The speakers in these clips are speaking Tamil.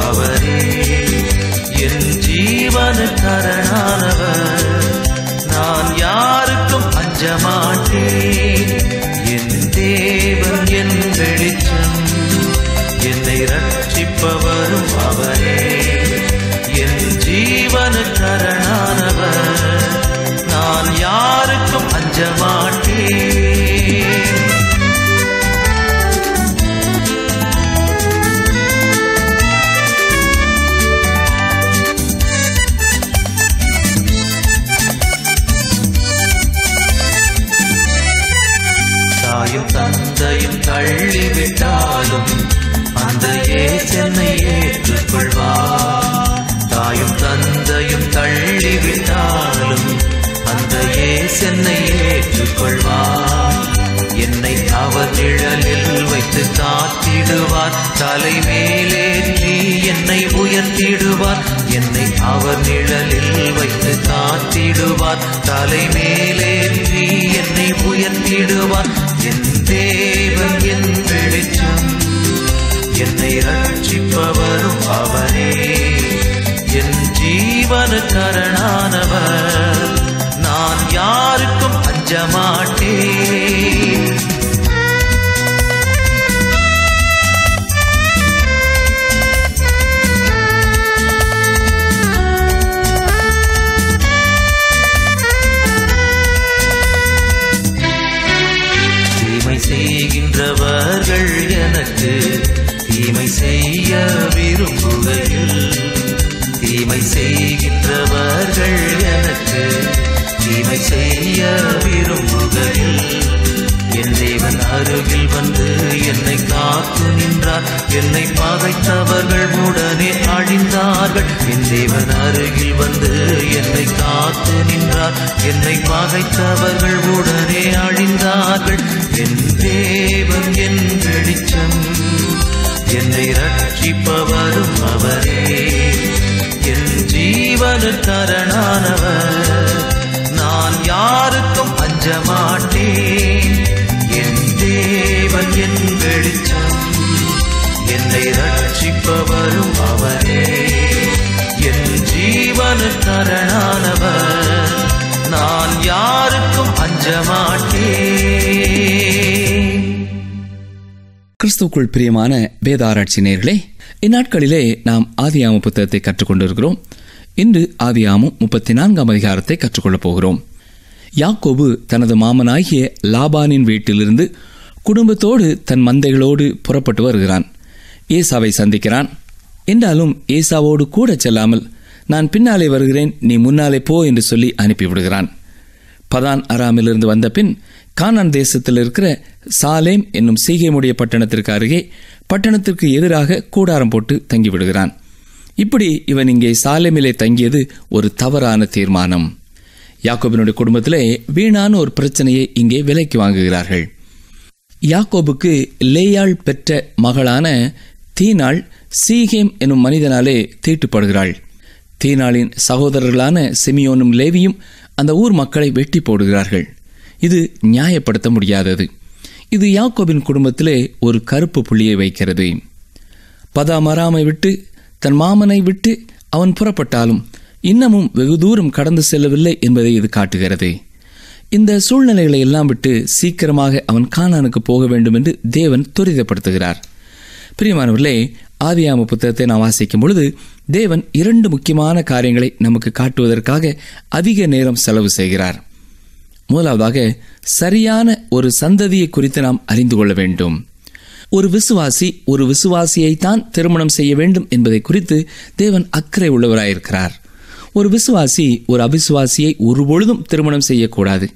அவரே. என் ஜீவனுக்கரணானவர். நான் யாருக்கும் அஞ்ச மாட்டேன். என் தேவன் என் வெளிச்சம், என்னை ரட்சிப்பவரும் அவரே. என் ஜீவனுக்கரணானவர். நான் யாருக்கும் அஞ்ச மாட்டேன். தாயும் தந்தையும் தள்ளிவிட்டாலும் அந்த இயேசுவை ஏற்றுக்கொள்வார். தாயும் தந்தையும் தள்ளிவிட்டாலும் அந்த இயேசுவை ஏற்றுக்கொள்வார். என்னை அவர் நிழலில் வைத்து காத்திடுவார். தலை மேலேற்றி என்னை உயர்த்திடுவார். என்னை அவர் நிழலில் வைத்து காத்திடுவார். தலை மேலேற்றி என்னை உயர்த்திடுவார். என் தேவன் என் வெளிச்சம், என்னை ரட்சிப்பவரும் அவரே. என் ஜீவனுக்கரணானவர். நான் யாருக்கும் அஞ்ச மாட்டேன். தீமை செய்கின்றவர்கள் எனக்கு தீமை செய்ய விரும்புகையில், தீமை செய்கின்றவர்கள் எனக்கு தீமை செய்ய விரும்புகையில், என் தேவன் அருகில் வந்து என்னை காத்து நின்றார். என்னை பகைத்தவர்கள் உடனே அழிந்தார்கள். என் தேவன் அருகில் வந்து என்னை காத்து நின்றார். என்னை பகைத்தவர்கள் உடனே அழிந்தார்கள். என் தேவன் என் வெளிச்சம், என்னை ரட்சிப்பவரும் அவரே. என் ஜீவனுக்கரணானவர். நான் யாருக்கும் அஞ்ச மாட்டேன். என் தேவன் என் வெளிச்சம், என்னை ரட்சிப்பவரும் அவரே. என் ஜீவனுக்கரணானவர். நான் யாருக்கும் அஞ்ச மாட்டேன். கிறிஸ்துவுக்குள் பிரியமான வேதாராய்ச்சி நேயர்களே, இந்நாட்களிலே நாம் ஆதியாகம புத்தகத்தை கற்றுக்கொண்டிருக்கிறோம். இன்று ஆதியாகமம் 34ஆம் அதிகாரத்தை கற்றுக்கொள்ளப் போகிறோம். யாக்கோபு தனது மாமனாகிய லாபானின் வீட்டிலிருந்து குடும்பத்தோடு தன் மந்தைகளோடு புறப்பட்டு வருகிறான். ஏசாவை சந்திக்கிறான். என்றாலும் ஏசாவோடு கூட செல்லாமல், நான் பின்னாலே வருகிறேன், நீ முன்னாலே போ என்று சொல்லி அனுப்பிவிடுகிறான். பதான் அராமிலிருந்து வந்த பின் கானான் தேசத்தில் இருக்கிற சாலேம் என்னும் சீகேமுடைய பட்டணத்திற்கு அருகே பட்டணத்திற்கு எதிராக கூடாரம் போட்டு தங்கிவிடுகிறான். இப்படி இவன் இங்கே சாலேமிலே தங்கியது ஒரு தவறான தீர்மானம். யாக்கோபினுடைய குடும்பத்திலே வீணான ஒரு பிரச்சனையை இங்கே விலைக்கு வாங்குகிறார்கள். யாக்கோபுக்கு லேயாள் பெற்ற மகளான தீனாள் சீகேம் என்னும் மனிதனாலே தீட்டுப்படுகிறாள். தீனாளின் சகோதரர்களான சிமியோனும் லேவியும் அந்த ஊர் மக்களை வெட்டி போடுகிறார்கள். இது நியாயப்படுத்த முடியாதது. இது யாக்கோபின் குடும்பத்திலே ஒரு கருப்பு புள்ளியை வைக்கிறது. பதாமராமை விட்டு தன் மாமனை விட்டு அவன் புறப்பட்டாலும் இன்னமும் வெகு தூரம் கடந்து செல்லவில்லை என்பதை இது காட்டுகிறது. இந்த சூழ்நிலைகளை எல்லாம் விட்டு சீக்கிரமாக அவன் கானானுக்கு போக வேண்டும் என்று தேவன் துரிதப்படுத்துகிறார். பிரியமானவர்களே, ஆதியாகம புத்தகத்தை நாம் வாசிக்கும் பொழுது தேவன் 2 முக்கியமான காரியங்களை நமக்கு காட்டுவதற்காக அதிக நேரம் செலவு செய்கிறார். முதலாவதாக, சரியான ஒரு சந்ததியை குறித்து நாம் அறிந்து கொள்ள வேண்டும். ஒரு விசுவாசி ஒரு விசுவாசியைத்தான் திருமணம் செய்ய வேண்டும் என்பதை குறித்து தேவன் அக்கறை உள்ளவராயிருக்கிறார். ஒரு விசுவாசி ஒரு அவிசுவாசியை ஒருபொழுதும் திருமணம் செய்யக்கூடாது.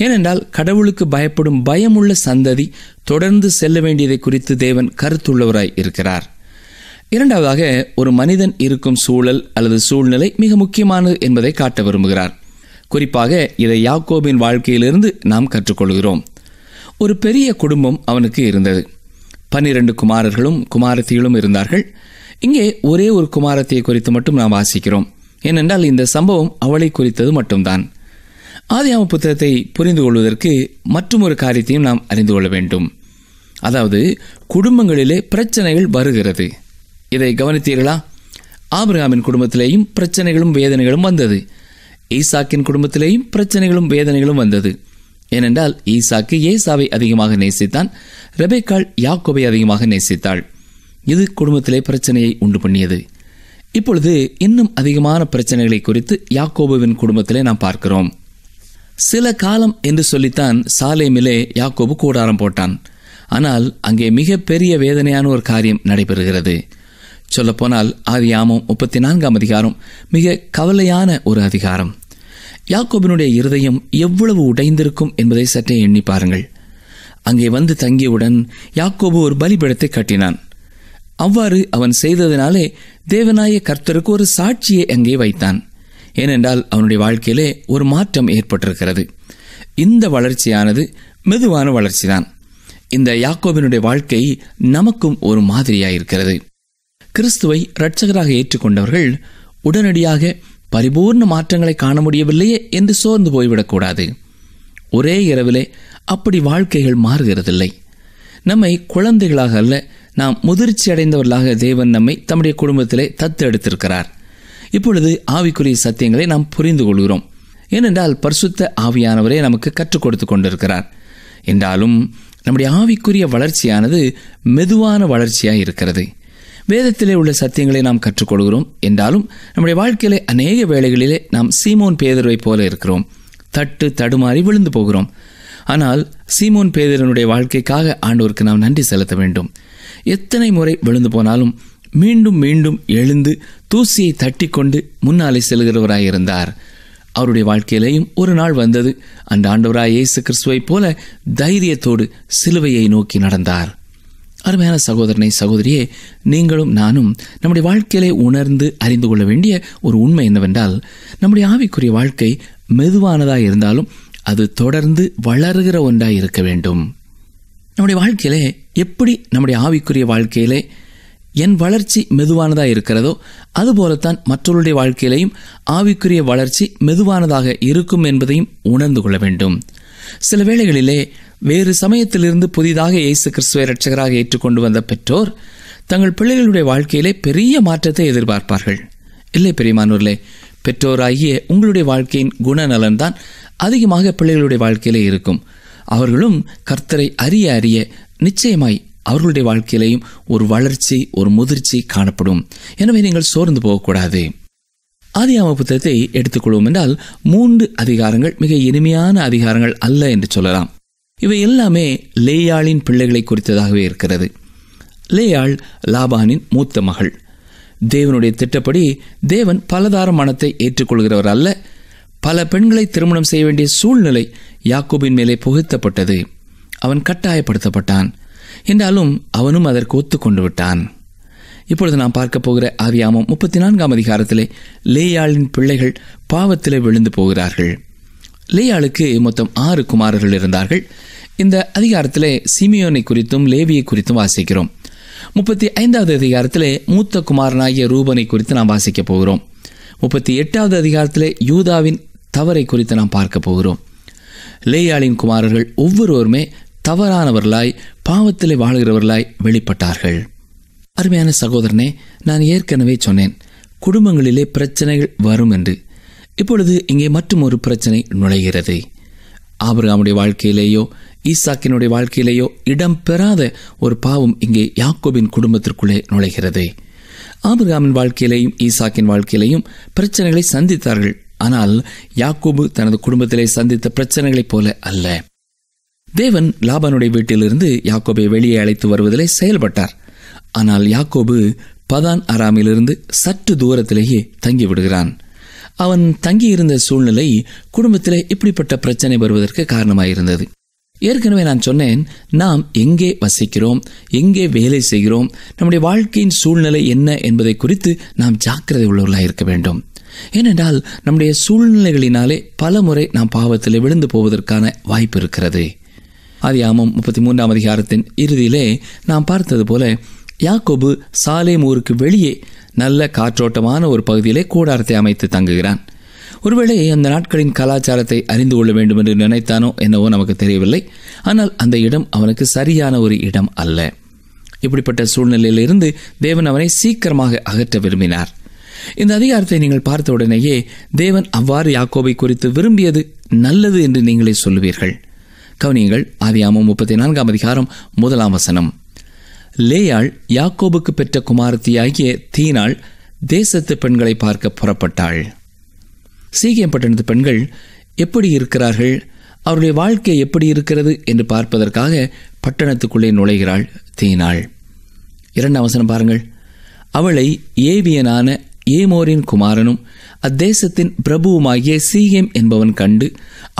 ஏனென்றால் கடவுளுக்கு பயப்படும் பயமுள்ள சந்ததி தொடர்ந்து செல்ல வேண்டியதை குறித்து தேவன் கருத்துள்ளவராய் இருக்கிறார். இரண்டாவதாக, ஒரு மனிதன் இருக்கும் சூழல் அல்லது சூழ்நிலை மிக முக்கியமானது என்பதை காட்ட விரும்புகிறார். குறிப்பாக இதை யாக்கோபின் வாழ்க்கையிலிருந்து நாம் கற்றுக்கொள்கிறோம். ஒரு பெரிய குடும்பம் அவனுக்கு இருந்தது. 12 குமாரர்களும் குமாரத்திகளும் இருந்தார்கள். இங்கே ஒரே ஒரு குமாரத்தியை குறித்து மட்டும் நாம் வாசிக்கிறோம். ஏனென்றால் இந்த சம்பவம் அவளை குறித்தது மட்டும்தான். ஆதியாகம புத்தகத்தை புரிந்து கொள்வதற்கு மற்றும் ஒரு காரியத்தையும் நாம் அறிந்து கொள்ள வேண்டும். அதாவது, குடும்பங்களிலே பிரச்சனைகள் வருகிறது. இதை கவனித்தீர்களா? ஆபிரகாமின் குடும்பத்திலேயும் பிரச்சனைகளும் வேதனைகளும் வந்தது. ஈசாக்கின் குடும்பத்திலேயும் பிரச்சனைகளும் வேதனைகளும் வந்தது. ஏனென்றால் ஈசாக்கு ஏசாவை அதிகமாக நேசித்தான், ரெபெக்காள் யாக்கோபை அதிகமாக நேசித்தாள். இது குடும்பத்திலே பிரச்சனையை உண்டு பண்ணியது. இப்பொழுது இன்னும் அதிகமான பிரச்சனைகளை குறித்து யாக்கோபுவின் குடும்பத்திலே நாம் பார்க்கிறோம். சில காலம் என்று சொல்லித்தான் சாலேமிலே யாக்கோபு கூடாரம் போட்டான். ஆனால் அங்கே மிக பெரிய வேதனையான ஒரு காரியம் நடைபெறுகிறது. சொல்லப்போனால் ஆதியாகமம் 34ஆம் அதிகாரம் மிக கவலையான ஒரு அதிகாரம். யாக்கோபினுடைய இருதயம் எவ்வளவு உடைந்திருக்கும் என்பதை சற்றே எண்ணி பாருங்கள். அங்கே வந்து தங்கியவுடன் யாக்கோபு ஒரு பலிபீடத்தை கட்டினான். அவ்வாறு அவன் செய்ததினாலே தேவனாய கர்த்தருக்கு ஒரு சாட்சியை அங்கே வைத்தான். ஏனென்றால் அவனுடைய வாழ்க்கையிலே ஒரு மாற்றம் ஏற்பட்டிருக்கிறது. இந்த வளர்ச்சியானது மெதுவான வளர்ச்சிதான். இந்த யாக்கோபினுடைய வாழ்க்கை நமக்கும் ஒரு மாதிரியாயிருக்கிறது. கிறிஸ்துவை இரட்சகராக ஏற்றுக்கொண்டவர்கள் உடனடியாக பரிபூர்ண மாற்றங்களை காண முடியவில்லையே என்று சோர்ந்து போய்விடக்கூடாது. ஒரே இரவிலே அப்படி வாழ்க்கைகள் மாறுகிறதில்லை. நம்மை குழந்தைகளாக அல்ல, நாம் முதிர்ச்சி அடைந்தவர்களாக தேவன் நம்மை தம்முடைய குடும்பத்திலே தத்தெடுத்திருக்கிறார். இப்பொழுது ஆவிக்குரிய சத்தியங்களை நாம் புரிந்து கொள்கிறோம். ஏனென்றால் பரிசுத்த ஆவியானவரே நமக்கு கற்றுக் கொடுத்து கொண்டிருக்கிறார். என்றாலும் நம்முடைய ஆவிக்குரிய வளர்ச்சியானது மெதுவான வளர்ச்சியாக இருக்கிறது. வேதத்திலே உள்ள சத்தியங்களை நாம் கற்றுக்கொள்கிறோம். என்றாலும் நம்முடைய வாழ்க்கையிலே அநேக வேளைகளிலே நாம் சீமோன் பேதுருவை போல இருக்கிறோம். தட்டு தடுமாறி விழுந்து போகிறோம். ஆனால் சீமோன் பேதுருனுடைய வாழ்க்கைக்காக ஆண்டவருக்கு நாம் நன்றி செலுத்த வேண்டும். எத்தனை முறை விழுந்து போனாலும் மீண்டும் மீண்டும் எழுந்து தூசியை தட்டி கொண்டு முன்னாலே செல்கிறவராயிருந்தார். அவருடைய வாழ்க்கையிலேயும் ஒரு நாள் வந்தது. அந்த ஆண்டவராய் இயேசு கிறிஸ்துவை போல தைரியத்தோடு சிலுவையை நோக்கி நடந்தார். அருமையான சகோதரனை, சகோதரியே, நீங்களும் நானும் நம்முடைய வாழ்க்கையிலே உணர்ந்து அறிந்து கொள்ள வேண்டிய ஒரு உண்மை என்னவென்றால், நம்முடைய ஆவிக்குரிய வாழ்க்கை மெதுவானதாக இருந்தாலும் அது தொடர்ந்து வளருகிற ஒன்றாய் இருக்க வேண்டும். நம்முடைய வாழ்க்கையிலே எப்படி நம்முடைய ஆவிக்குரிய வாழ்க்கையிலே என் வளர்ச்சி மெதுவானதாக இருக்கிறதோ அதுபோலத்தான் மற்றவருடைய வாழ்க்கையிலையும் ஆவிக்குரிய வளர்ச்சி மெதுவானதாக இருக்கும் என்பதையும் உணர்ந்து கொள்ள வேண்டும். சில வேளைகளிலே வேறு சமயத்திலிருந்து புதிதாக இயேசு கிறிஸ்துவை இரட்சகராக ஏற்றுக்கொண்டு வந்த பெற்றோர் தங்கள் பிள்ளைகளுடைய வாழ்க்கையிலே பெரிய மாற்றத்தை எதிர்பார்ப்பார்கள். இல்லை பிரியமானவர்களே, பெற்றோராகிய உங்களுடைய வாழ்க்கையின் குணநலன்தான் அதிகமாக பிள்ளைகளுடைய வாழ்க்கையிலே இருக்கும். அவர்களும் கர்த்தரை அறிய அறிய நிச்சயமாய் அவர்களுடைய வாழ்க்கையிலேயும் ஒரு வளர்ச்சி, ஒரு முதிர்ச்சி காணப்படும். எனவே நீங்கள் சோர்ந்து போகக்கூடாது. ஆதியாகம புத்தகத்தை எடுத்துக்கொள்வோம் என்றால் 3 அதிகாரங்கள் மிக இனிமையான அதிகாரங்கள் அல்ல என்று சொல்லலாம். இவை எல்லாமே லேயாளின் பிள்ளைகளை குறித்ததாகவே இருக்கிறது. லேயாள் லாபானின் மூத்த மகள். தேவனுடைய திட்டப்படி தேவன் பலதார மனத்தை ஏற்றுக்கொள்கிறவர் அல்ல. பல பெண்களை திருமணம் செய்ய வேண்டிய சூழ்நிலை யாக்கோபின் மேலே புகுத்தப்பட்டது. அவன் கட்டாயப்படுத்தப்பட்டான். என்றாலும் அவனும் அதற்கு ஒத்துக்கொண்டு விட்டான். இப்பொழுது நாம் பார்க்க போகிற ஆதியாகமம் 34ஆம் அதிகாரத்திலே லேயாளின் பிள்ளைகள் பாவத்திலே விழுந்து போகிறார்கள். லேயாளுக்கு மொத்தம் 6 குமாரர்கள் இருந்தார்கள். இந்த அதிகாரத்திலே சிமியோனை குறித்தும் லேவியை குறித்தும் வாசிக்கிறோம். 35வது அதிகாரத்திலே மூத்த குமாரனாகிய ரூபனை குறித்து நாம் வாசிக்க போகிறோம். 38வது அதிகாரத்திலே யூதாவின் தவறை குறித்து நாம் பார்க்க போகிறோம். லேயாளின் குமாரர்கள் ஒவ்வொருவருமே தவறானவர்களாய் பாவத்திலே வாழ்கிறவர்களாய் வெளிப்பட்டார்கள். அருமையான சகோதரனே, நான் ஏற்கனவே சொன்னேன், குடும்பங்களிலே பிரச்சனைகள் வரும் என்று. இப்பொழுது இங்கே மற்றும் ஒரு பிரச்சனை நுழைகிறது. ஆபிரகாமுடைய வாழ்க்கையிலேயோ ஈசாக்கினுடைய வாழ்க்கையிலேயோ இடம் பெறாத ஒரு பாவம் இங்கே யாக்கோபின் குடும்பத்திற்குள்ளே நுழைகிறது. ஆபிரகாமின் வாழ்க்கையிலேயும் ஈசாக்கின் வாழ்க்கையிலேயும் பிரச்சனைகளை சந்தித்தார்கள். ஆனால் யாக்கோபு தனது குடும்பத்திலே சந்தித்த பிரச்சனைகளைப் போல அல்ல. தேவன் லாபானுடைய வீட்டிலிருந்து யாக்கோபை வெளியே அழைத்து வருவதிலே செயல்பட்டார். ஆனால் யாக்கோபு பதான் அராமிலிருந்து சற்று தூரத்திலேயே தங்கிவிடுகிறான். அவன் தங்கியிருந்த சூழ்நிலை குடும்பத்திலே இப்படிப்பட்ட பிரச்சனை வருவதற்கு காரணமாயிருந்தது. ஏற்கனவே நான் சொன்னேன், நாம் எங்கே வசிக்கிறோம், எங்கே வேலை செய்கிறோம், நம்முடைய வாழ்க்கையின் சூழ்நிலை என்ன என்பதை குறித்து நாம் ஜாக்கிரதை உள்ளவர்களாக இருக்க வேண்டும். ஏனென்றால் நம்முடைய சூழ்நிலைகளினாலே பல முறை நாம் பாவத்திலே விழுந்து போவதற்கான வாய்ப்பு இருக்கிறது. ஆதியாகமம் 33ஆம் அதிகாரத்தின் இறுதியிலே நாம் பார்த்தது போல யாக்கோபு சாலேம் ஊருக்கு வெளியே நல்ல காற்றோட்டமான ஒரு பகுதியிலே கூடாரத்தை அமைத்து தங்குகிறான். ஒருவேளை அந்த நாட்களின் கலாச்சாரத்தை அறிந்து கொள்ள வேண்டும் என்று நினைத்தானோ என்னவோ நமக்கு தெரியவில்லை. ஆனால் அந்த இடம் அவனுக்கு சரியான ஒரு இடம் அல்ல. இப்படிப்பட்ட சூழ்நிலையிலிருந்து தேவன் அவனை சீக்கிரமாக அகற்ற விரும்பினார். இந்த அதிகாரத்தை நீங்கள் பார்த்த உடனேயே தேவன் அவ்வாறு யாக்கோபை குறித்து விரும்பியது நல்லது என்று நீங்களே சொல்லுவீர்கள். கவனியுங்கள், ஆதியாகமம் 34 அதிகாரம் 1 வசனம். லேயாள் யாக்கோபுக்கு பெற்ற குமாரத்தியாகிய தீனாள் தேசத்து பெண்களை பார்க்க புறப்பட்டாள். சீகேம் பட்டணத்து பெண்கள் எப்படி இருக்கிறார்கள், அவருடைய வாழ்க்கை எப்படி இருக்கிறது என்று பார்ப்பதற்காக பட்டணத்துக்குள்ளே நுழைகிறாள் தீனாள். 2 வசனம் பாருங்கள். அவளை ஏவியனான ஏமோரின் குமாரனும் அத்தேசத்தின் பிரபுவுமாகிய சீகேம் என்பவன் கண்டு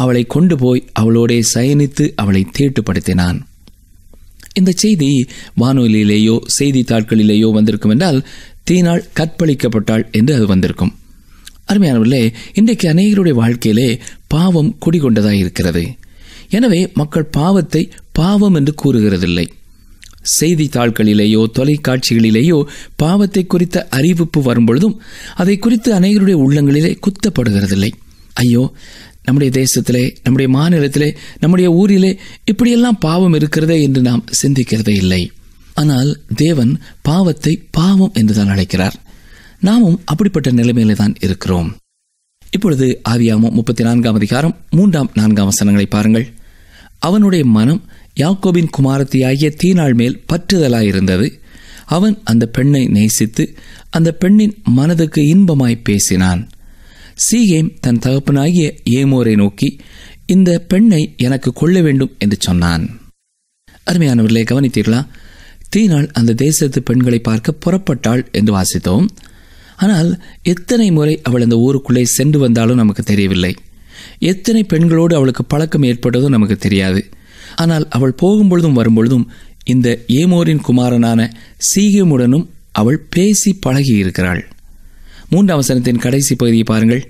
அவளை கொண்டு போய் அவளோடே சயனித்து அவளை தீட்டுப்படுத்தினான். இந்த செய்தி வானொலியிலேயோ செய்தித்தாட்களிலேயோ வந்திருக்கும் என்றால் தீனாள் கற்பழிக்கப்பட்டாள் என்று அது வந்திருக்கும். அருமையானவர்களே, இன்றைக்கு அநேகருடைய வாழ்க்கையிலே பாவம் குடிகொண்டதாக இருக்கிறது. எனவே மக்கள் பாவத்தை பாவம் என்று கூறுகிறதில்லை. செய்தித்தாள்களிலேயோ தொலைக்காட்சிகளிலேயோ பாவத்தை குறித்த அறிவிப்பு வரும்பொழுதும் அதை குறித்து அநேகருடைய உள்ளங்களிலே குத்தப்படுகிறதில்லை. ஐயோ, நம்முடைய தேசத்திலே, நம்முடைய மாநிலத்திலே, நம்முடைய ஊரிலே இப்படியெல்லாம் பாவம் இருக்கிறதே என்று நாம் சிந்திக்கிறதே இல்லை. ஆனால் தேவன் பாவத்தை பாவம் என்றுதான் அழைக்கிறார். நாமும் அப்படிப்பட்ட நிலைமையிலே தான் இருக்கிறோம். இப்பொழுது ஆதியாகமம் 34 அதிகாரம் 3-4 வசனங்களை பாருங்கள். அவனுடைய மனம் யாக்கோபின் குமாரத்தியாகிய தீனாள் மேல் பற்றுதலாயிருந்தது. அவன் அந்த பெண்ணை நேசித்து அந்த பெண்ணின் மனதுக்கு இன்பமாய் பேசினான். சீகேம் தன் தகப்பனாகிய ஏமோரை நோக்கி, இந்த பெண்ணை எனக்கு கொள்ள வேண்டும் என்று சொன்னான். அருமையானவர்களே, கவனித்தீர்களா? தீனாள் அந்த தேசத்து பெண்களை பார்க்க புறப்பட்டாள் என்று வாசித்தோம். ஆனால் எத்தனை முறை அவள் அந்த ஊருக்குள்ளே சென்று வந்தாலும் நமக்கு தெரியவில்லை. எத்தனை பெண்களோடு அவளுக்கு பழக்கம் ஏற்பட்டதும் நமக்கு தெரியாது. ஆனால் அவள் போகும்பொழுதும் வரும்பொழுதும் இந்த ஏமோரின் குமாரனான சீகேமுடனும் அவள் பேசி பழகி இருக்கிறாள். 3 வசனத்தின் கடைசி பகுதியை பாருங்கள்.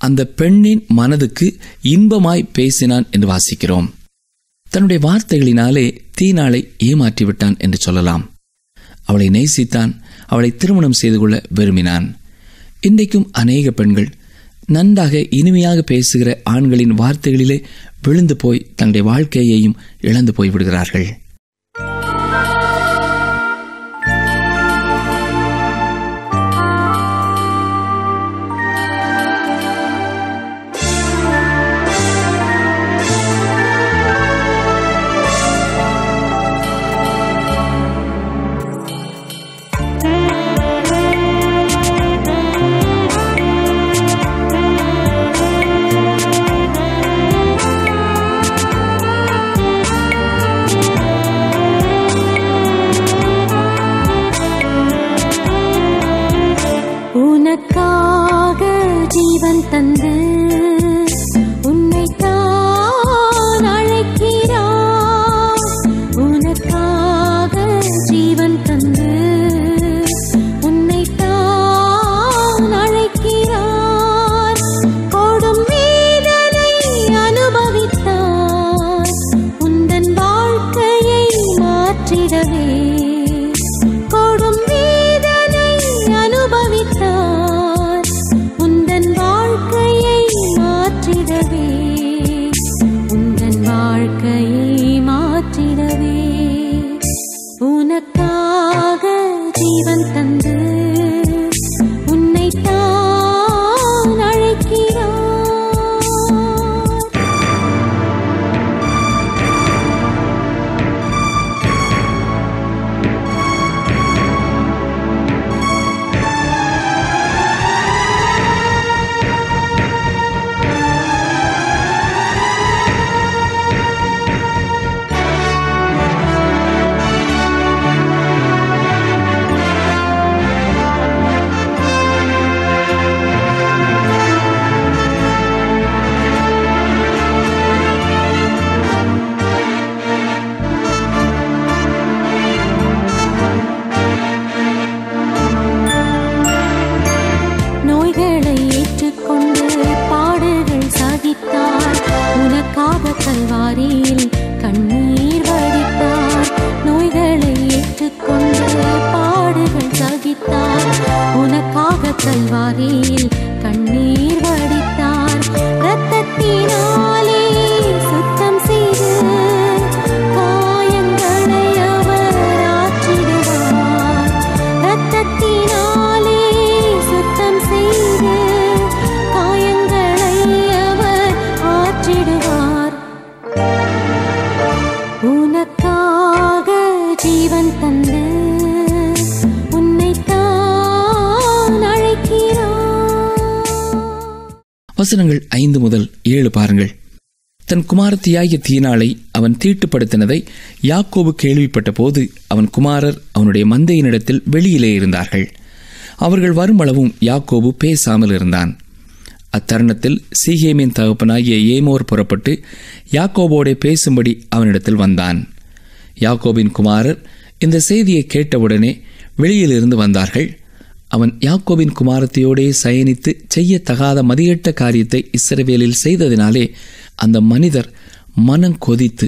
அந்த பெண்ணின் மனதுக்கு இன்பமாய் பேசினான் என்று வாசிக்கிறோம். தன்னுடைய வார்த்தைகளினாலே தீனாளை ஏமாற்றிவிட்டான் என்று சொல்லலாம். அவளை நேசித்தான், அவளை திருமணம் செய்து கொள்ள விரும்பினான். இன்றைக்கும் அநேக பெண்கள் நன்றாக இனிமையாக பேசுகிற ஆண்களின் வார்த்தைகளிலே விழுந்து போய் தன்னுடைய வாழ்க்கையையும் இழந்து போய் விடுகிறார்கள். தந்து உன்னை தான் அழைக்கிறார். உனக்காக ஜீவன் தந்து உன்னை தான் அழைக்கிறார். கொடும் வேதனை அனுபவித்தார் உந்தன் வாழ்க்கையை மாற்றிடவே. கொடும் வேதனை அனுபவித்தார் உந்தன் வாழ்க்கையை மாற்றிடவே. உனக்காக ஜீவன் தந்து உன்னை தான் அழைக்கிறார். ஜீவன் தந்து உன்னைத்தான் அழைக்கிறார். வசனங்கள் 5 முதல் 7 பாருங்கள். தன் குமாரத்தியாகிய தீனாளை அவன் தீட்டுப்படுத்தினதை யாக்கோபு கேள்விப்பட்ட போது அவன் குமாரர் அவனுடைய மந்தையினிடத்தில் வெளியிலே இருந்தார்கள். அவர்கள் வருமளவும் யாக்கோபு பேசாமல் இருந்தான். அத்தருணத்தில் சீகேமின் தகப்பனாகிய ஏமோர் புறப்பட்டு யாக்கோபோடே பேசும்படி அவனிடத்தில் வந்தான். யாக்கோபின் குமாரர் இந்த செய்தியை கேட்டவுடனே வெளியிலிருந்து வந்தார்கள். அவன் யாக்கோபின் குமாரத்தையோடே சயனித்து செய்யத்தகாத மதியட்ட காரியத்தை இஸ்ரவேலில் செய்ததினாலே அந்த மனிதர் மனம் கொதித்து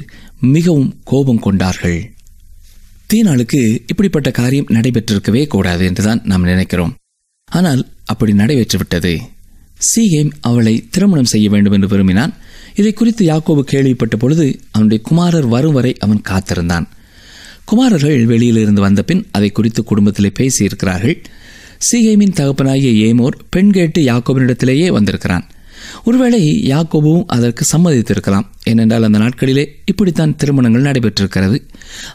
மிகவும் கோபம் கொண்டார்கள். தீனாளுக்கு இப்படிப்பட்ட காரியம் நடைபெற்றிருக்கவே கூடாது என்றுதான் நாம் நினைக்கிறோம். ஆனால் அப்படி நடைபெற்றுவிட்டது. சீகேம் அவளை திருமணம் செய்ய வேண்டும் என்று விரும்பினான். இதை குறித்து யாக்கோபு கேள்விப்பட்ட பொழுது அவனுடைய குமாரர் வரும் வரை அவன் காத்திருந்தான். குமாரர்கள் வெளியிலிருந்து வந்த பின் அதை குறித்து குடும்பத்திலே பேசியிருக்கிறார்கள். சீகேமின் தகப்பனாகிய ஏமோர் பெண் கேட்டு யாக்கோபினிடத்திலேயே வந்திருக்கிறான். ஒருவேளை யாக்கோபுவும் அதற்கு சம்மதித்திருக்கலாம். ஏனென்றால் அந்த நாட்களிலே இப்படித்தான் திருமணங்கள் நடைபெற்றிருக்கிறது.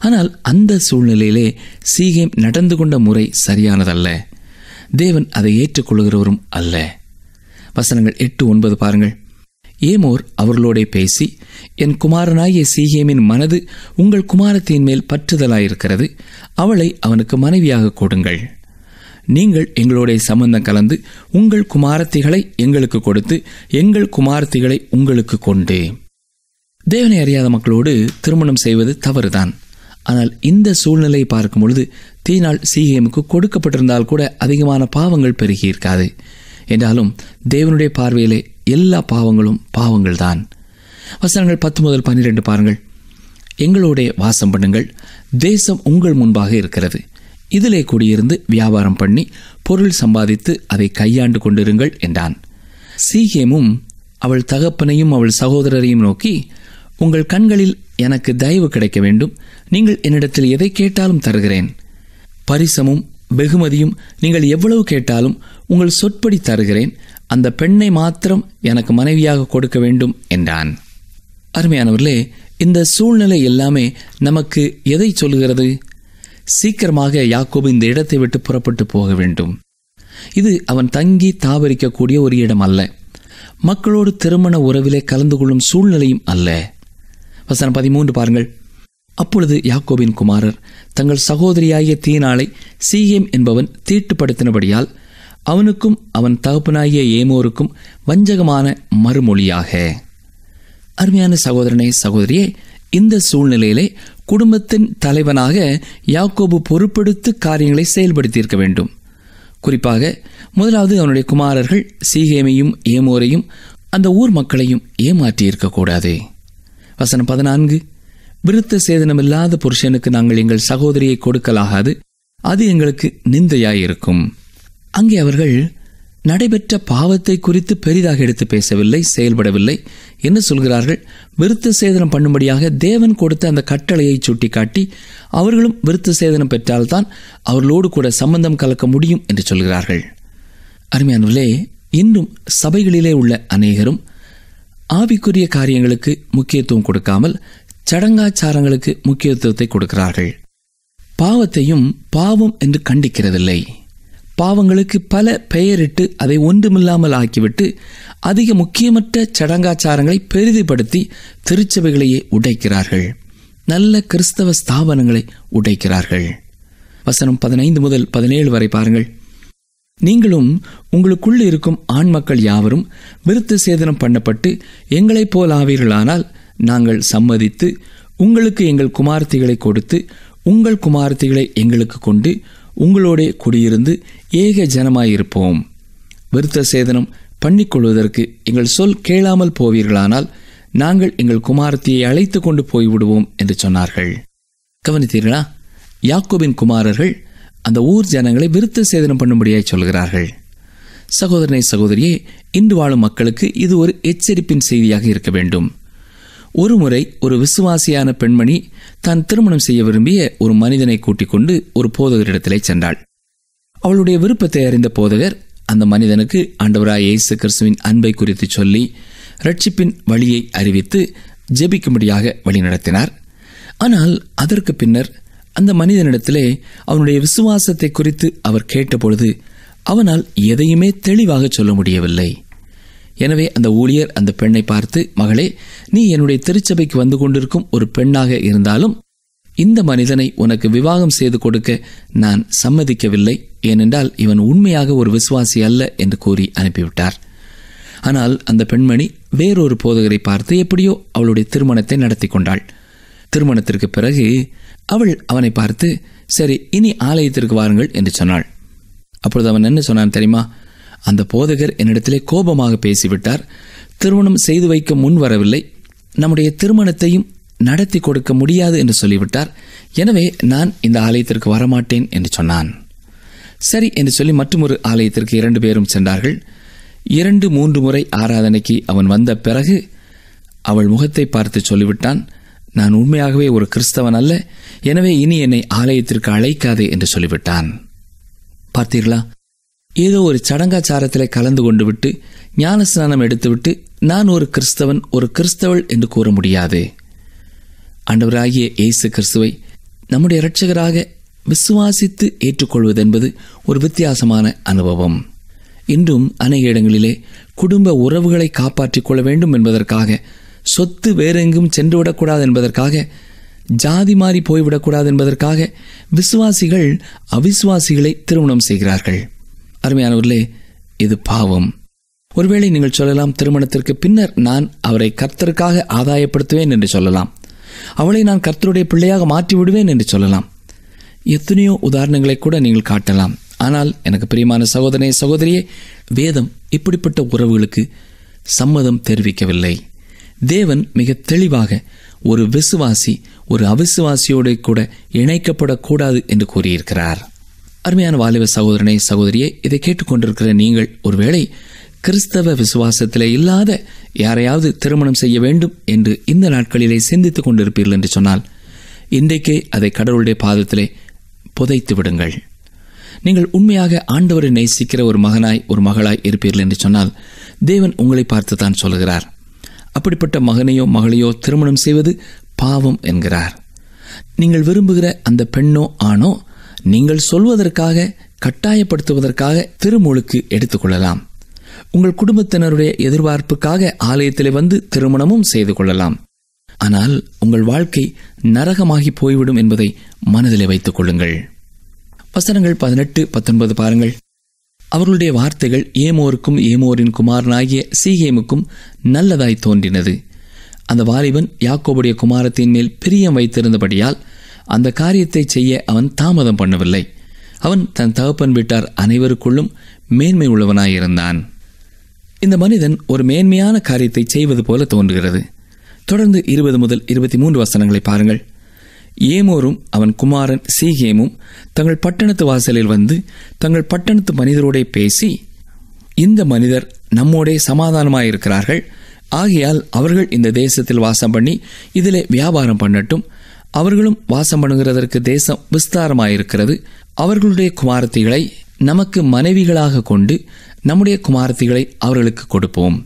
ஆனால் அந்த சூழ்நிலையிலே சீகேம் நடந்து கொண்ட முறை சரியானதல்ல. தேவன் அதை ஏற்றுக்கொள்கிறவரும் அல்ல. வசனங்கள் 8-9 பாருங்கள். ஏமோர் அவர்களோட பேசி, என் குமாரனாகிய சீகேமின் மனது உங்கள் குமாரத்தின் மேல் பற்றுதலாயிருக்கிறது. அவளை அவனுக்கு மனைவியாக கொடுங்கள். நீங்கள் எங்களோட சம்பந்தம் கலந்து உங்கள் குமாரத்திகளை எங்களுக்கு கொடுத்து எங்கள் குமாரத்திகளை உங்களுக்கு கொண்டு. தேவனை அறியாத மக்களோடு திருமணம் செய்வது தவறுதான். ஆனால் இந்த சூழ்நிலையை பார்க்கும் பொழுது தீனாள் சீகேமுக்கு கொடுக்கப்பட்டிருந்தால் கூட அதிகமான பாவங்கள் பெருகியிருக்காது. என்றாலும் தேவனுடைய பார்வையிலே எல்லா பாவங்களும் பாவங்கள் தான். வசனங்கள் 10 முதல் 12 பாருங்கள். எங்களோட வாசம் பண்ணுங்கள், தேசம் உங்கள் முன்பாக இருக்கிறது. இதிலே குடியிருந்து வியாபாரம் பண்ணி பொருள் சம்பாதித்து அதை கையாண்டு கொண்டிருங்கள் என்றான். சீகேமும் அவள் தகப்பனையும் அவள் சகோதரரையும் நோக்கி, உங்கள் கண்களில் எனக்கு தயவு கிடைக்க வேண்டும். நீங்கள் என்னிடத்தில் எதை கேட்டாலும் தருகிறேன். பரிசமும் வெகுமதியும் நீங்கள் எவ்வளவு கேட்டாலும் உங்கள் சொற்படி தருகிறேன். அந்த பெண்ணை மாத்திரம் எனக்கு மனைவியாக கொடுக்க வேண்டும் என்றான். அருமையானவர்களே, இந்த சூழ்நிலை எல்லாமே நமக்கு எதை சொல்லுகிறது? சீக்கிரமாக யாக்கோபு இந்த இடத்தை விட்டு புறப்பட்டு போக வேண்டும். இது அவன் தங்கி தாவரிக்கக்கூடிய ஒரு இடம் அல்ல. மக்களோடு திருமண உறவிலே கலந்து கொள்ளும் சூழ்நிலையும் அல்ல. வசனம் 13 பாருங்கள். அப்பொழுது யாக்கோபின் குமாரர் தங்கள் சகோதரியாகிய தீனாளை சீகேம் என்பவன் தீட்டுப்படுத்தினபடியால் அவனுக்கும் அவன் தகப்பனாகிய ஏமோருக்கும் வஞ்சகமான மறுமொழியாக. அருமையான சகோதரனே, சகோதரியே, இந்த சூழ்நிலையிலே குடும்பத்தின் தலைவனாக யாக்கோபு பொறுப்பெடுத்து காரியங்களை செயல்படுத்தியிருக்க வேண்டும். குறிப்பாக முதலாவது அவனுடைய குமாரர்கள் சீகேமையும் ஏமோரையும் அந்த ஊர் மக்களையும் ஏமாற்றியிருக்கக்கூடாது. வசனம் 14. விருத்த சேதனமில்லாத புருஷனுக்கு நாங்கள் எங்கள் சகோதரியை கொடுக்கலாகாது, அது எங்களுக்கு நிந்தையாயிருக்கும். அங்கே அவர்கள் நடைபெற்ற பாவத்தை குறித்து பெரிதாக எடுத்து பேசவில்லை, செயல்படவில்லை. என்ன சொல்கிறார்கள்? விருத்த சேதனம் பண்ணும்படியாக தேவன் கொடுத்த அந்த கட்டளையை சுட்டிக்காட்டி அவர்களும் விருத்த சேதனம் பெற்றால்தான் அவர்களோடு கூட சம்பந்தம் கலக்க முடியும் என்று சொல்கிறார்கள். அருமையானவர்களே, இன்றும் சபைகளிலே உள்ள அநேகரும் ஆவிக்குரிய காரியங்களுக்கு முக்கியத்துவம் கொடுக்காமல் சடங்காச்சாரங்களுக்கு முக்கியத்துவத்தை கொடுக்கிறார்கள். பாவத்தையும் பாவம் என்று கண்டிக்கிறதில்லை. பாவங்களுக்கு பல பெயரிட்டு அதை ஒன்றுமில்லாமல் ஆக்கிவிட்டு அதிக முக்கியமற்ற சடங்காச்சாரங்களை பெரிதுபடுத்தி திருச்சபைகளையே உடைக்கிறார்கள். நல்ல கிறிஸ்தவ ஸ்தாபனங்களை உடைக்கிறார்கள். வசனம் 15 முதல் 17 வரை பாருங்கள். நீங்களும் உங்களுக்குள் இருக்கும் ஆண் மக்கள் யாவரும் விருத்த சேதனம் பண்ணப்பட்டு எங்களைப் போல் ஆவீர்களானால் நாங்கள் சம்மதித்து உங்களுக்கு எங்கள் குமாரத்திகளை கொடுத்து உங்கள் குமாரத்திகளை எங்களுக்கு கொண்டு உங்களோட குடியிருந்து ஏக ஜனமாயிருப்போம். விருத்த சேதனம் பண்ணிக்கொள்வதற்கு எங்கள் சொல் கேளாமல் போவீர்களானால் நாங்கள் எங்கள் குமாரத்தியை அழைத்து கொண்டு போய்விடுவோம் என்று சொன்னார்கள். கவனித்தீர்களா? யாக்கோபின் குமாரர்கள் அந்த ஊர் ஜனங்களை விருத்த சேதனம் பண்ணும்படியாய் சொல்கிறார்கள். சகோதரனை, சகோதரியே, இன்று வாழும் மக்களுக்கு இது ஒரு எச்சரிப்பின் செய்தியாக இருக்க வேண்டும். ஒருமுறை ஒரு விசுவாசியான பெண்மணி தான் திருமணம் செய்ய விரும்பிய ஒரு மனிதனை கூட்டிக் கொண்டு ஒரு போதகரிடத்திலே சென்றாள். அவளுடைய விருப்பத்தை அறிந்த போதகர் அந்த மனிதனுக்கு ஆண்டவராய் இயேசு கிறிஸ்துவின் அன்பை குறித்து சொல்லி ரட்சிப்பின் வழியை அறிவித்து ஜெபிக்கும்படியாக வழி நடத்தினார். ஆனால் அதற்கு பின்னர் அந்த மனிதனிடத்திலே அவனுடைய விசுவாசத்தை குறித்து அவர் கேட்டபொழுது அவனால் எதையுமே தெளிவாக சொல்ல முடியவில்லை. எனவே அந்த ஊழியர் அந்த பெண்ணை பார்த்து, மகளே, நீ என்னுடைய திருச்சபைக்கு வந்து கொண்டிருக்கும் ஒரு பெண்ணாக இருந்தாலும் இந்த மனிதனை உனக்கு விவாகம் செய்து கொடுக்க நான் சம்மதிக்கவில்லை, ஏனென்றால் இவன் உண்மையாக ஒரு விசுவாசி அல்ல என்று கூறி அனுப்பிவிட்டார். ஆனால் அந்த பெண்மணி வேறொரு போதகரை பார்த்து எப்படியோ அவளுடைய திருமணத்தை நடத்தி கொண்டாள். திருமணத்திற்கு பிறகு அவள் அவனை பார்த்து, சரி, இனி ஆலயத்திற்கு வாருங்கள் என்று சொன்னாள். அப்பொழுது அவன் என்ன சொன்னான் தெரியுமா? அந்த போதகர் என்னிடத்திலே கோபமாக பேசிவிட்டார், திருமணம் செய்து வைக்க முன் வரவில்லை, நம்முடைய திருமணத்தையும் நடத்தி கொடுக்க முடியாது என்று சொல்லிவிட்டார், எனவே நான் இந்த ஆலயத்திற்கு வரமாட்டேன் என்று சொன்னான். சரி என்று சொல்லி மற்றொரு ஆலயத்திற்கு 2 பேரும் சென்றார்கள். 2-3 முறை ஆராதனைக்கு அவன் வந்த பிறகு அவள் முகத்தை பார்த்து சொல்லிவிட்டான், நான் உண்மையாகவே ஒரு கிறிஸ்தவன் அல்ல, எனவே இனி என்னை ஆலயத்திற்கு அழைக்காதே என்று சொல்லிவிட்டான். பார்த்தீர்களா? ஏதோ ஒரு சடங்காச்சாரத்தில் கலந்து கொண்டு விட்டு ஞானஸ்நானம் எடுத்துவிட்டு நான் ஒரு கிறிஸ்தவன், ஒரு கிறிஸ்தவள் என்று கூற முடியாது. ஆண்டவராகிய இயேசு கிறிஸ்துவை நம்முடைய இரட்சகராக விசுவாசித்து ஏற்றுக்கொள்வது என்பது ஒரு வித்தியாசமான அனுபவம். இன்றும் அநேக இடங்களிலே குடும்ப உறவுகளை காப்பாற்றிக் கொள்ள வேண்டும் என்பதற்காக, சொத்து வேறெங்கும் சென்றுவிடக்கூடாது என்பதற்காக, ஜாதி மாறி போய்விடக்கூடாது என்பதற்காக விசுவாசிகள் அவிசுவாசிகளை திருமணம் செய்கிறார்கள். அருமையானவர்களே, இது பாவம். ஒருவேளை நீங்கள் சொல்லலாம், திருமணத்திற்கு பின்னர் நான் அவரை கர்த்தருக்காக ஆதாயப்படுத்துவேன் என்று சொல்லலாம், அவளை நான் கர்த்தருடைய பிள்ளையாக மாற்றிவிடுவேன் என்று சொல்லலாம். எத்தனையோ உதாரணங்களை கூட நீங்கள் காட்டலாம். ஆனால் எனக்கு பிரியமான சகோதரனே, சகோதரியே, வேதம் இப்படிப்பட்ட உறவுகளுக்கு சம்மதம் தெரிவிக்கவில்லை. தேவன் மிக தெளிவாக ஒரு விசுவாசி ஒரு அவிசுவாசியோடு கூட இணைக்கப்படக்கூடாது என்று கூறியிருக்கிறார். அருமையான வாலிப சகோதரனே, சகோதரியே, இதை கேட்டுக்கொண்டிருக்கிற நீங்கள் ஒருவேளை கிறிஸ்தவ விசுவாசத்திலே இல்லாத யாரையாவது திருமணம் செய்ய வேண்டும் என்று இந்த நாட்களிலே சிந்தித்துக் கொண்டிருப்பீர்கள் என்று சொன்னால், இன்றைக்கே அதை கடவுளுடைய பாதத்திலே புதைத்து விடுங்கள். நீங்கள் உண்மையாக ஆண்டவரை நேசிக்கிற ஒரு மகனாய் ஒரு மகளாய் இருப்பீர்கள் என்று சொன்னால், தேவன் உங்களை பார்த்து தான் சொல்கிறார், அப்படிப்பட்ட மகனையோ மகளையோ திருமணம் செய்வது பாவம் என்கிறார். நீங்கள் விரும்புகிற அந்த பெண்ணோ ஆணோ நீங்கள் சொல்வதற்காக, கட்டாயப்படுத்துவதற்காக திருமுழுக்கு எடுத்துக்கொள்ளலாம். உங்கள் குடும்பத்தினருடைய எதிர்பார்ப்புக்காக ஆலயத்திலே வந்து திருமணமும் செய்து கொள்ளலாம். ஆனால் உங்கள் வாழ்க்கை நரகமாகி போய்விடும் என்பதை மனதிலே வைத்துக் கொள்ளுங்கள். வசனங்கள் 18-19 பாருங்கள். அவர்களுடைய வார்த்தைகள் ஏமோருக்கும் ஏமோரின் குமாரனாகிய சீகேமுக்கும் நல்லதாய் தோன்றினது. அந்த வாலிபன் யாக்கோபுடைய குமாரத்தின் மேல் பிரியம் வைத்திருந்தபடியால் அந்த காரியத்தை செய்ய அவன் தாமதம் பண்ணவில்லை. அவன் தன் தகப்பன் வீட்டார் அனைவருக்குள்ளும் மேன்மை உள்ளவனாயிருந்தான். இந்த மனிதன் ஒரு மேன்மையான காரியத்தை செய்வது போல தோன்றுகிறது. தொடர்ந்து 20 முதல் 23 வசனங்களை பாருங்கள். ஏமோரும் அவன் குமாரன் சீகேமும் தங்கள் பட்டணத்து வாசலில் வந்து தங்கள் பட்டணத்து மனிதரோட பேசி, இந்த மனிதர் நம்மோடே சமாதானமாயிருக்கிறார்கள், ஆகையால் அவர்கள் இந்த தேசத்தில் வாசம் பண்ணி இதிலே வியாபாரம் பண்ணட்டும், அவர்களும் வாசம் பண்ணுகிறதற்கு தேசம் விஸ்தாரமாயிருக்கிறது, அவர்களுடைய குமாரத்திகளை நமக்கு மனைவிகளாக கொண்டு நம்முடைய குமாரத்திகளை அவர்களுக்கு கொடுப்போம்.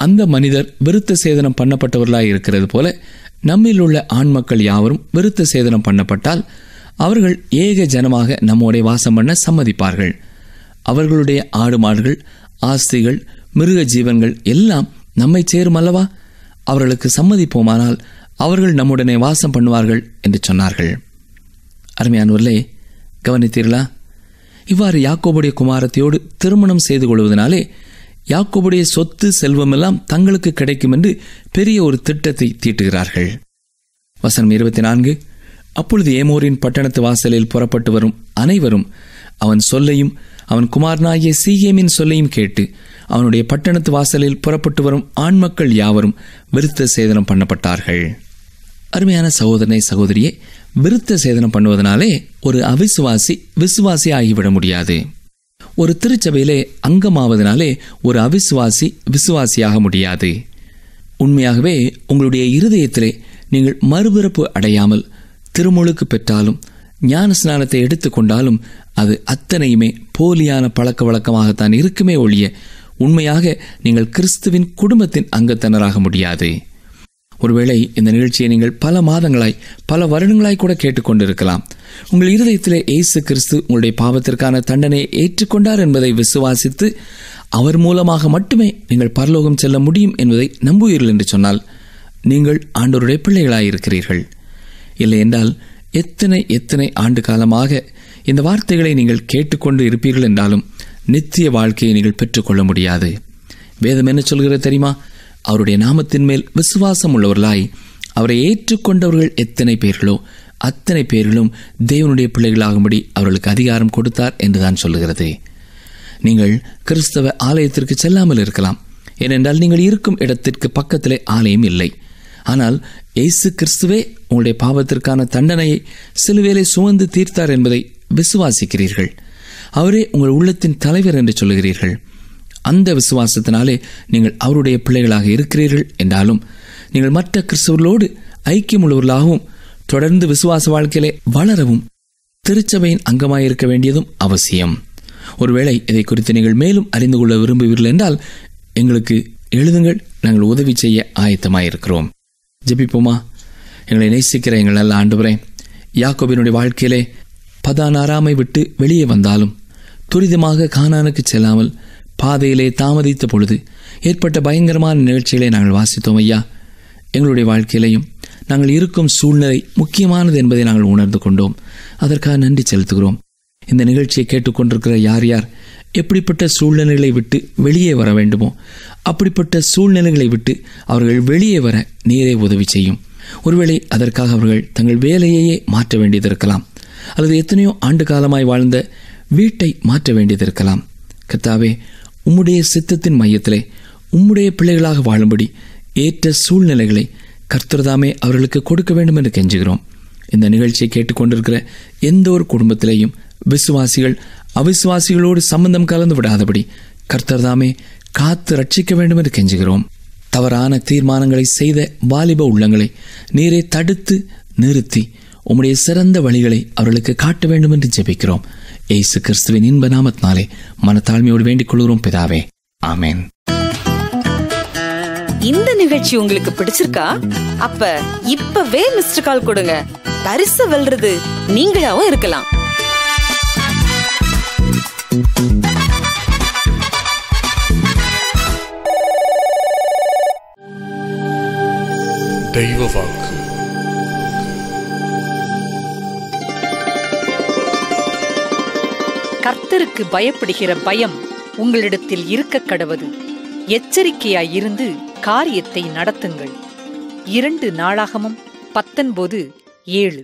அந்த மனிதர் விருத்த சேதனம் பண்ணப்பட்டவர்களாய் இருக்கிறது போல நம்மில் உள்ள ஆண் மக்கள் யாவரும் விருத்த சேதனம் பண்ணப்பட்டால் அவர்கள் ஏக ஜனமாக நம்மோட வாசம் பண்ண சம்மதிப்பார்கள். அவர்களுடைய ஆடு மாடுகள், ஆஸ்திகள், மிருக ஜீவன்கள் எல்லாம் நம்மை சேரும் அல்லவா? அவர்களுக்கு சம்மதிப்போமானால் அவர்கள் நம்முடனே வாசம் பண்ணுவார்கள் என்று சொன்னார்கள். அருமையானவர்களே, கவனித்தீர்களா? இவ்வாறு யாக்கோபுடைய குமாரத்தையோடு திருமணம் செய்து கொள்வதனாலே யாக்கோபுடைய சொத்து செல்வமெல்லாம் தங்களுக்கு கிடைக்கும் என்று பெரிய ஒரு திட்டத்தை தீட்டுகிறார்கள். வசனம் 24. அப்பொழுது ஏமோரின் பட்டணத்து வாசலில் புறப்பட்டு வரும் அனைவரும் அவன் சொல்லையும் அவன் குமாரனாகிய சீகேமின் சொல்லையும் கேட்டு அவனுடைய பட்டணத்து வாசலில் புறப்பட்டு வரும் ஆண் மக்கள் யாவரும் விருத்த சேதனம் பண்ணப்பட்டார்கள். அருமையான சகோதரனை, சகோதரியே, விருத்த சேதனம் பண்ணுவதனாலே ஒரு அவிசுவாசி விசுவாசி ஆகிவிட முடியாது. ஒரு திருச்சபையிலே அங்கமாவதனாலே ஒரு அவிசுவாசி விசுவாசியாக முடியாது. உண்மையாகவே உங்களுடைய இருதயத்திலே நீங்கள் மறுபிறப்பு அடையாமல் திருமுழுக்கு பெற்றாலும் ஞான ஸ்நானத்தை எடுத்துக்கொண்டாலும் அது அத்தனையுமே போலியான பழக்க வழக்கமாகத்தான் இருக்குமே ஒழிய உண்மையாக நீங்கள் கிறிஸ்துவின் குடும்பத்தின் அங்கத்தினராக முடியாது. ஒருவேளை இந்த நிகழ்ச்சியை நீங்கள் பல மாதங்களாய் பல வருடங்களாய் கூட கேட்டுக்கொண்டிருக்கலாம். உங்கள் இருதயத்திலே இயேசு கிறிஸ்து உங்களுடைய பாவத்திற்கான தண்டனையை ஏற்றுக்கொண்டார் என்பதை விசுவாசித்து அவர் மூலமாக மட்டுமே நீங்கள் பரலோகம் செல்ல முடியும் என்பதை நம்புவீர்கள் என்று சொன்னால் நீங்கள் ஆண்டவருடைய பிள்ளைகளாயிருக்கிறீர்கள். இல்லை என்றால் எத்தனை ஆண்டு காலமாக இந்த வார்த்தைகளை நீங்கள் கேட்டுக்கொண்டு இருப்பீர்கள் என்றாலும் நித்திய வாழ்க்கையை நீங்கள் பெற்றுக்கொள்ள முடியாது. வேதம் என்ன சொல்கிறது தெரியுமா? அவருடைய நாமத்தின் மேல் விசுவாசம் உள்ளவர்களாய் அவரை ஏற்றுக்கொண்டவர்கள் எத்தனை பேர்களோ அத்தனை பேர்களும் தேவனுடைய பிள்ளைகளாகும்படி அவர்களுக்கு அதிகாரம் கொடுத்தார் என்றுதான் சொல்லுகிறது. நீங்கள் கிறிஸ்தவ ஆலயத்திற்கு செல்லாமல் இருக்கலாம். ஏனென்றால் நீங்கள் இருக்கும் இடத்திற்கு பக்கத்திலே ஆலயம் இல்லை. ஆனால் இயேசு கிறிஸ்துவே உங்களுடைய பாவத்திற்கான தண்டனையை சிலுவையிலே சுமந்து தீர்த்தார் என்பதை விசுவாசிக்கிறீர்கள். அவரே உங்கள் உள்ளத்தின் தலைவர் என்று சொல்லுகிறீர்கள். அந்த விசுவாசத்தினாலே நீங்கள் அவருடைய பிள்ளைகளாக இருக்கிறீர்கள் என்றாலும் நீங்கள் மற்ற கிறிஸ்தவர்களோடு ஐக்கியம் உள்ளவர்களாகவும் தொடர்ந்து விசுவாச வாழ்க்கையிலே வளரவும் திருச்சபையின் அங்கமாயிருக்க வேண்டியதும் அவசியம். ஒருவேளை இதை குறித்து நீங்கள் மேலும் அறிந்து கொள்ள விரும்புவீர்கள் என்றால் எங்களுக்கு எழுதுங்கள். நாங்கள் உதவி செய்ய ஆயத்தமாயிருக்கிறோம். ஜெபிப்போமா? எங்களை நேசிக்கிற எங்கள் நல்ல ஆண்டவரே, யாக்கோபினுடைய வாழ்க்கையிலே பதானாராமை விட்டு வெளியே வந்தாலும் துரிதமாக கானானுக்கு செல்லாமல் பாதையிலே தாமதித்த பொழுது ஏற்பட்ட பயங்கரமான நிகழ்ச்சிகளை நாங்கள் வாசித்தோம். ஐயா, எங்களுடைய வாழ்க்கையிலையும் நாங்கள் இருக்கும் சூழ்நிலை முக்கியமானது என்பதை நாங்கள் உணர்ந்து கொண்டோம். அதற்காக நன்றி செலுத்துகிறோம். இந்த நிகழ்ச்சியை கேட்டுக்கொண்டிருக்கிற யார் யார் எப்படிப்பட்ட சூழ்நிலைகளை விட்டு வெளியே வர வேண்டுமோ அப்படிப்பட்ட சூழ்நிலைகளை விட்டு அவர்கள் வெளியே வர நீரே உதவி செய்யும். ஒருவேளை அதற்காக அவர்கள் தங்கள் வேலையையே மாற்ற வேண்டியது இருக்கலாம், அல்லது எத்தனையோ ஆண்டு காலமாய் வாழ்ந்த வீட்டை மாற்ற வேண்டியது இருக்கலாம். கர்த்தாவே, உம்முடைய சித்தத்தின் மையத்திலே உம்முடைய பிள்ளைகளாக வாழும்படி ஏற்ற சூழ்நிலைகளை கர்த்தர்தாமே அவர்களுக்கு கொடுக்க வேண்டும் என்று கெஞ்சுகிறோம். இந்த நிகழ்ச்சியை கேட்டுக்கொண்டிருக்கிற எந்த ஒரு குடும்பத்திலேயும் விசுவாசிகள் அவிசுவாசிகளோடு சம்பந்தம் கலந்து விடாதபடி கர்த்தர்தாமே காத்து ரட்சிக்க வேண்டும் என்று கெஞ்சுகிறோம். தவறான தீர்மானங்களை செய்த வாலிப உள்ளங்களை நீரே தடுத்து நிறுத்தி உம்முடைய சிறந்த வழிகளை அவர்களுக்கு காட்ட வேண்டும் என்று ஜெபிக்கிறோம். இயேசு கிறிஸ்துவின் இன்ப நாமத்தினாலே மனத்தாழ்மையோடு வேண்டிக் கொள்கிறோம் பிதாவே, ஆமென். இந்த நிகழ்ச்சி உங்களுக்கு பிடிச்சிருக்கா? அப்ப இப்பவே மிஸ்டர் கால் கொடுங்க. பரிசு வெல்றது நீங்களாவும் இருக்கலாம். தெய்வ வாக்கு. கர்த்தருக்கு பயப்படுகிற பயம் உங்களிடத்தில் இருக்க கடவது. எச்சரிக்கையாயிருந்து காரியத்தை நடத்துங்கள். 2 நாளாகமம் 19:7.